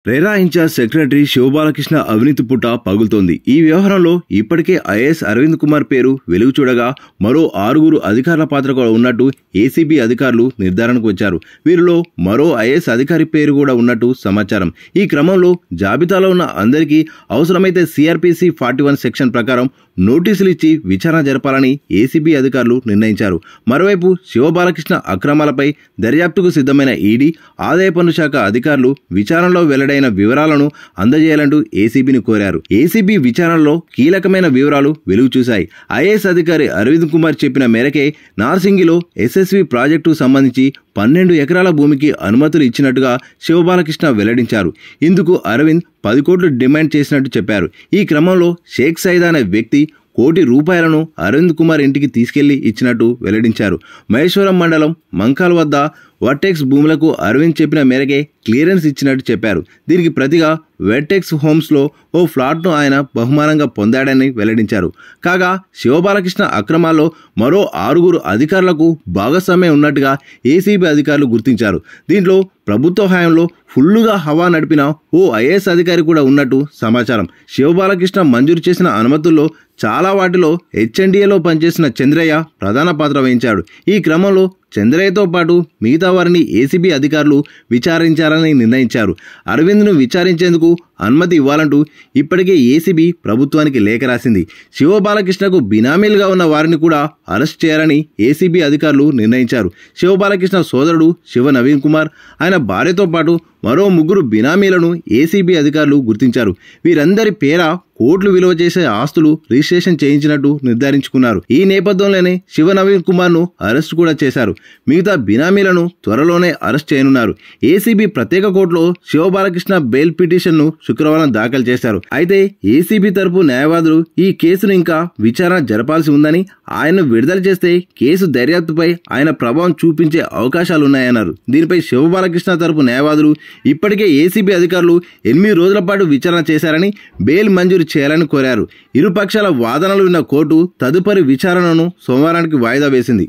RERA incharge secretary Shiva Balakrishna అవినీతి పుట్ట పగులుతోంది. ఈ వ్యవహారంలో ఇప్పటికే ఐఏఎస్ అరవింద్ కుమార్ పేరు వెలుగు చూడగా మరో 6 అధికారుల పాత్ర కూడా ఉన్నట్టు ఏసీబీ అధికారులు నిర్ధారణకు వచ్చారు. వీరిలో మరో ఐఏఎస్ అధికారి పేరు కూడా ఉన్నట్టు సమాచారం. ఈ క్రమంలో జాబితాలో ఉన్న అందరికీ అవసరమైతే సిఆర్పిసి 41 సెక్షన్ ప్రకారం నోటీసులు ఇచ్చి విచారణ జరపాలని ఏసీబీ అధికారులు నిర్ణయించారు. మరోవైపు శివబాలకృష్ణ అక్రమాలపై దర్యాప్తుకు సిద్ధమైన ఈడీ, ఆదాయ పన్ను శాఖ అధికారులు విచారణలో వెల్లడైన వివరాలను అందజేయాలంటూ ఏసీబీని కోరారు. ఏసీబీ విచారణలో కీలకమైన వివరాలు వెలుగు చూశాయి. ఐఏఎస్ అధికారి అరవింద్ కుమార్ చెప్పిన మేరకే నార్సింగిలో ఎస్ఎస్వి ప్రాజెక్టుకు సంబంధించి 12 ఎకరాల భూమికి అనుమతులు ఇచ్చినట్టుగా శివబాలకృష్ణ వెల్లడించారు. ఇందుకు అరవింద్ 10 కోట్లు డిమాండ్ చేసినట్టు చెప్పారు. ఈ క్రమంలో షేక్ సైద్ అనే వ్యక్తి ₹1 కోట్లను అరవింద్ కుమార్ ఇంటికి తీసుకెళ్లి ఇచ్చినట్టు వెల్లడించారు. మహేశ్వరం మండలం మంకాల్ వద్ద వర్టెక్స్ భూములకు అరవింద్ చెప్పిన మేరకే క్లియరెన్స్ ఇచ్చినట్టు చెప్పారు. దీనికి ప్రతిగా వర్టెక్స్ హోమ్స్లో ఓ ఫ్లాట్ను ఆయన బహుమానంగా పొందాడని వెల్లడించారు. కాగా శివబాలకృష్ణ అక్రమాల్లో మరో 6 అధికారులకు భాగస్వామ్యం ఉన్నట్టుగా ఏసీబీ అధికారులు గుర్తించారు. దీంట్లో ప్రభుత్వ హయాంలో ఫుల్లుగా హవా నడిపిన ఓ ఐఏఎస్ అధికారి కూడా ఉన్నట్టు సమాచారం. శివబాలకృష్ణ మంజూరు చేసిన అనుమతుల్లో చాలా వాటిలో హెచ్ఎండిఏలో పనిచేసిన చంద్రయ్య ప్రధాన పాత్ర వహించాడు. ఈ క్రమంలో చంద్రయ్యతో పాటు మిగతా వారిని ఏసీబీ అధికారులు విచారించారని నిర్ణయించారు. అరవింద్ను విచారించేందుకు అనుమతి ఇవ్వాలంటూ ఇప్పటికే ఏసీబీ ప్రభుత్వానికి లేఖ రాసింది. శివబాలకృష్ణకు బినామీలుగా ఉన్న వారిని కూడా అరెస్ట్ చేయాలని ఏసీబీ అధికారులు నిర్ణయించారు. శివబాలకృష్ణ సోదరుడు శివ నవీన్ కుమార్, ఆయన భార్యతో పాటు మరో 3 బినామీలను ఏసీబీ అధికారులు గుర్తించారు. వీరందరి పేర కోట్లు విలువ చేసే ఆస్తులు రిజిస్ట్రేషన్ చేయించినట్టు నిర్ధారించుకున్నారు. ఈ నేపథ్యంలోనే శివ నవీన్ కుమార్ ను అరెస్ట్ కూడా చేశారు. మిగతా బినామీలను త్వరలోనే అరెస్ట్ చేయనున్నారు. ఏసీబీ ప్రత్యేక కోర్టులో శివబాలకృష్ణ బెయిల్ పిటిషన్ ను శుక్రవారం దాఖలు చేశారు. అయితే ఏసీబీ తరపు న్యాయవాదులు ఈ కేసును ఇంకా విచారణ జరపాల్సి ఉందని, ఆయన్ను విడుదల చేస్తే కేసు దర్యాప్తుపై ఆయన ప్రభావం చూపించే అవకాశాలున్నాయన్నారు. దీనిపై శివబాలకృష్ణ తరపు న్యాయవాదులు ఇప్పటికే ఏసీబీ అధికారులు 8 రోజుల పాటు విచారణ చేశారని, బెయిల్ మంజూరు చేయాలని కోరారు. ఇరు పక్షాల వాదనలు విన్న కోర్టు తదుపరి విచారణను సోమవారానికి వాయిదా వేసింది.